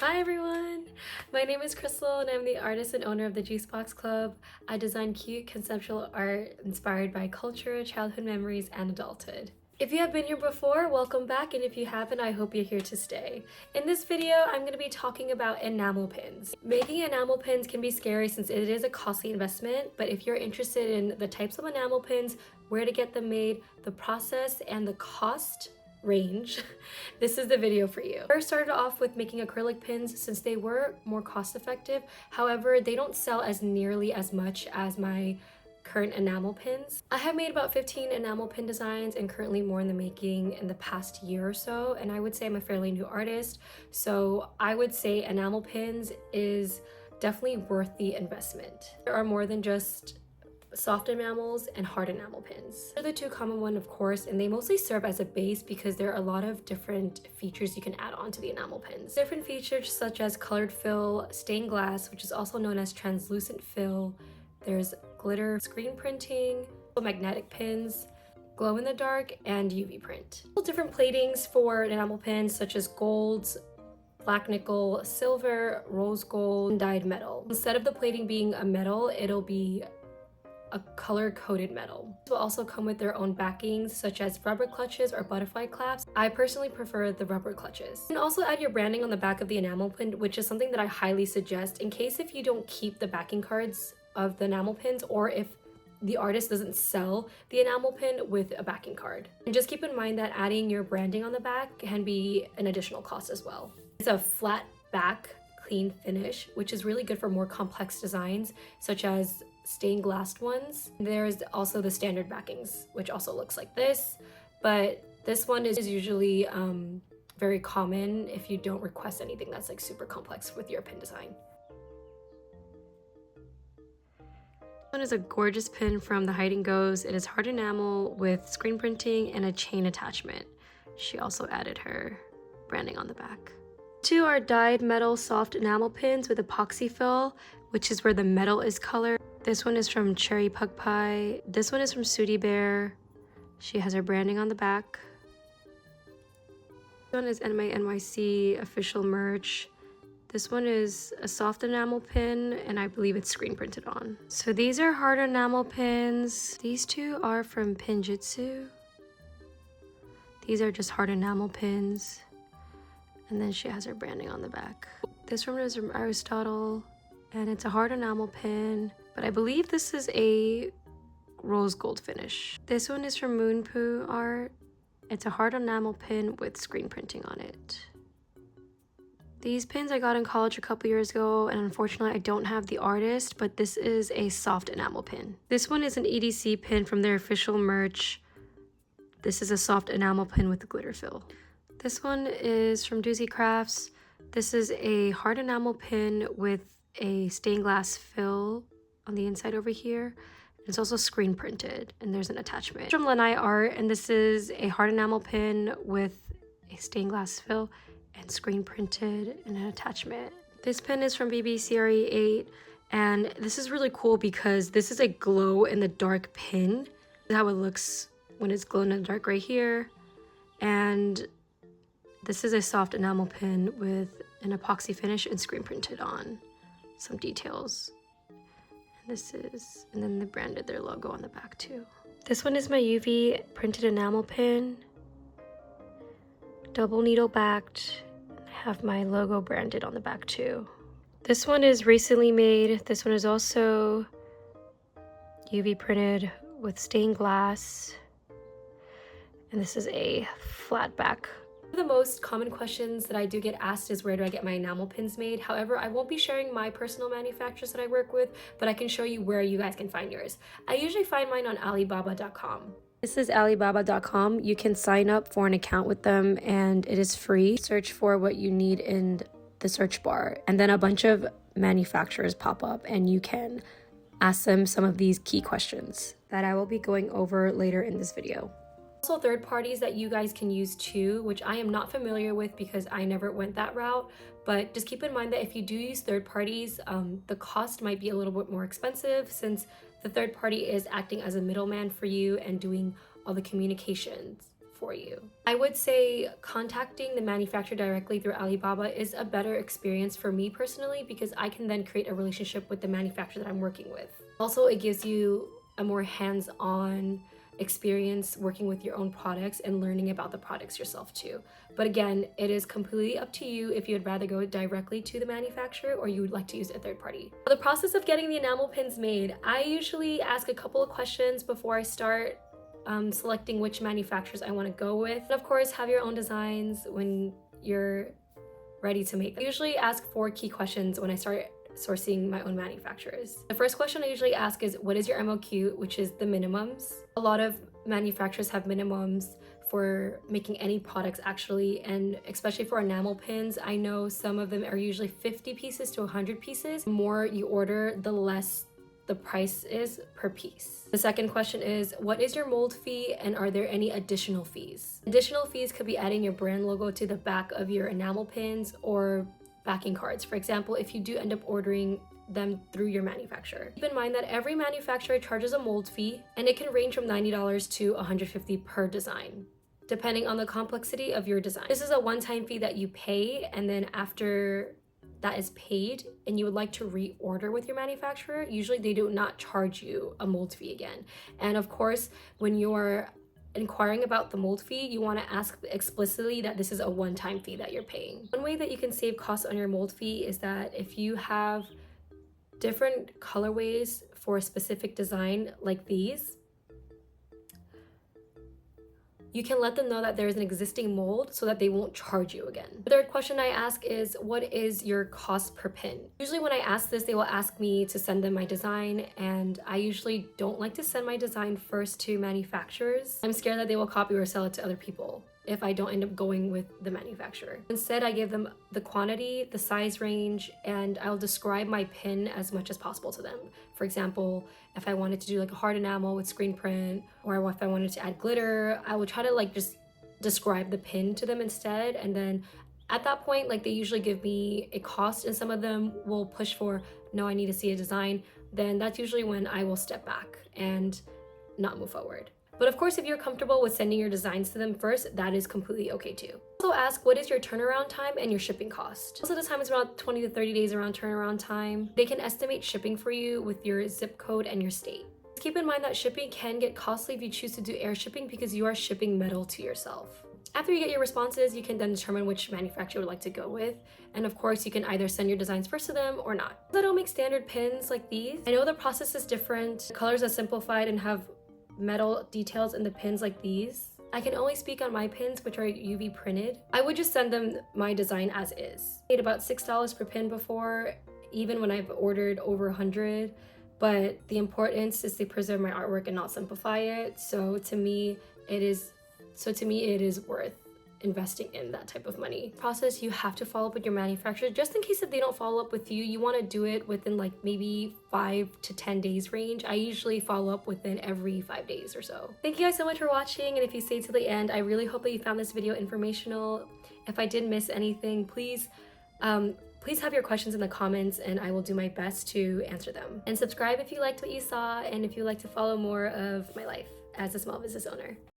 Hi everyone! My name is Crystal and I'm the artist and owner of the Juicebox Club. I design cute conceptual art inspired by culture, childhood memories, and adulthood. If you have been here before, welcome back, and if you haven't, I hope you're here to stay. In this video, I'm going to be talking about enamel pins. Making enamel pins can be scary since it is a costly investment, but if you're interested in the types of enamel pins, where to get them made, the process, and the cost range, this is the video for you. First, started off with making acrylic pins since they were more cost effective. However, they don't sell as nearly as much as my current enamel pins. I have made about 15 enamel pin designs and currently more in the making in the past year or so, and I would say I'm a fairly new artist, so I would say enamel pins is definitely worth the investment. There are more than just soft enamels and hard enamel pins. They're the two common ones, of course, and they mostly serve as a base because there are a lot of different features you can add on to the enamel pins. Different features such as colored fill, stained glass, which is also known as translucent fill, there's glitter screen printing, magnetic pins, glow in the dark, and UV print. Different platings for enamel pins such as golds, black nickel, silver, rose gold, and dyed metal. Instead of the plating being a metal, it'll be a color-coded metal. These will also come with their own backings such as rubber clutches or butterfly clasps. I personally prefer the rubber clutches. You can also add your branding on the back of the enamel pin, which is something that I highly suggest in case if you don't keep the backing cards of the enamel pins or if the artist doesn't sell the enamel pin with a backing card. And just keep in mind that adding your branding on the back can be an additional cost as well. It's a flat back clean finish, which is really good for more complex designs such as stained glass ones. There's also the standard backings, which also looks like this, but this one is usually very common if you don't request anything that's like super complex with your pin design. This one is a gorgeous pin from the Hide and Goes. It is hard enamel with screen printing and a chain attachment. She also added her branding on the back. Two are dyed metal soft enamel pins with epoxy fill, which is where the metal is colored. This one is from Cherry Pug Pie. This one is from Sooty Bear. She has her branding on the back. This one is NYC official merch. This one is a soft enamel pin, and I believe it's screen printed on. So these are hard enamel pins. These two are from Pinjitsu. These are just hard enamel pins. And then she has her branding on the back. This one is from Aristotle, and it's a hard enamel pin, but I believe this is a rose gold finish. This one is from Moon Poo Art. It's a hard enamel pin with screen printing on it. These pins I got in college a couple years ago, and unfortunately I don't have the artist, but this is a soft enamel pin. This one is an EDC pin from their official merch. This is a soft enamel pin with the glitter fill. This one is from Doozy Crafts. This is a hard enamel pin with a stained glass fill on the inside over here. It's also screen printed, and there's an attachment. It's from Lanai Art, and this is a hard enamel pin with a stained glass fill and screen printed and an attachment. This pin is from BBCRE8, and this is really cool because this is a glow in the dark pin. This is how it looks when it's glow in the dark right here. And this is a soft enamel pin with an epoxy finish and screen printed on some details. And then they branded their logo on the back too. This one is my UV printed enamel pin. Double needle backed. I have my logo branded on the back too. This one is recently made. This one is also UV printed with stained glass. And this is a flat back. One of the most common questions that I do get asked is where do I get my enamel pins made? However, I won't be sharing my personal manufacturers that I work with, but I can show you where you guys can find yours. I usually find mine on Alibaba.com. This is Alibaba.com. You can sign up for an account with them and it is free. Search for what you need in the search bar, and then a bunch of manufacturers pop up and you can ask them some of these key questions that I will be going over later in this video. Also third parties that you guys can use too, which I am not familiar with because I never went that route, but just keep in mind that if you do use third parties, the cost might be a little bit more expensive since the third party is acting as a middleman for you and doing all the communications for you. I would say contacting the manufacturer directly through Alibaba is a better experience for me personally, because I can then create a relationship with the manufacturer that I'm working with. Also, it gives you a more hands-on experience working with your own products and learning about the products yourself too. But again, it is completely up to you if you'd rather go directly to the manufacturer or you would like to use a third party. For the process of getting the enamel pins made, I usually ask a couple of questions before I start selecting which manufacturers I want to go with. And of course, have your own designs when you're ready to make them. I usually ask 4 key questions when I start sourcing my own manufacturers. The first question I usually ask is, what is your MOQ, which is the minimums. A lot of manufacturers have minimums for making any products actually, and especially for enamel pins, I know some of them are usually 50 pieces to 100 pieces. The more you order, the less the price is per piece. The second question is, what is your mold fee and are there any additional fees? Additional fees could be adding your brand logo to the back of your enamel pins or backing cards. For example, if you do end up ordering them through your manufacturer. Keep in mind that every manufacturer charges a mold fee, and it can range from $90 to $150 per design, depending on the complexity of your design. This is a one-time fee that you pay, and then after that is paid and you would like to reorder with your manufacturer, usually they do not charge you a mold fee again. And of course, when you're inquiring about the mold fee, you want to ask explicitly that this is a one-time fee that you're paying. One way that you can save costs on your mold fee is that if you have different colorways for a specific design like these, you can let them know that there's an existing mold so that they won't charge you again. The third question I ask is, what is your cost per pin? Usually when I ask this, they will ask me to send them my design, and I usually don't like to send my design first to manufacturers. I'm scared that they will copy or sell it to other people if I don't end up going with the manufacturer. Instead, I give them the quantity, the size range, and I'll describe my pin as much as possible to them. For example, if I wanted to do like a hard enamel with screen print, or if I wanted to add glitter, I would try to like just describe the pin to them instead. And then at that point, like they usually give me a cost, and some of them will push for, no, I need to see a design. Then that's usually when I will step back and not move forward. But of course, if you're comfortable with sending your designs to them first, that is completely okay too. Also ask, what is your turnaround time and your shipping cost? Most of the time it's around 20 to 30 days around turnaround time. They can estimate shipping for you with your zip code and your state. Keep in mind that shipping can get costly if you choose to do air shipping, because you are shipping metal to yourself. After you get your responses, you can then determine which manufacturer you would like to go with. And of course, you can either send your designs first to them or not. I don't make standard pins like these. I know the process is different. The colors are simplified and have metal details in the pins like these. I can only speak on my pins, which are UV printed. I would just send them my design as is. I paid about $6 per pin before, even when I've ordered over 100. But the importance is to preserve my artwork and not simplify it. So to me, it is worth investing in that type of money. Process, you have to follow up with your manufacturer. Just in case if they don't follow up with you, you want to do it within like maybe 5 to 10 days range. I usually follow up within every 5 days or so. Thank you guys so much for watching, and if you stayed to the end, I really hope that you found this video informational. If I did miss anything, please have your questions in the comments and I will do my best to answer them. And subscribe if you liked what you saw and if you like to follow more of my life as a small business owner.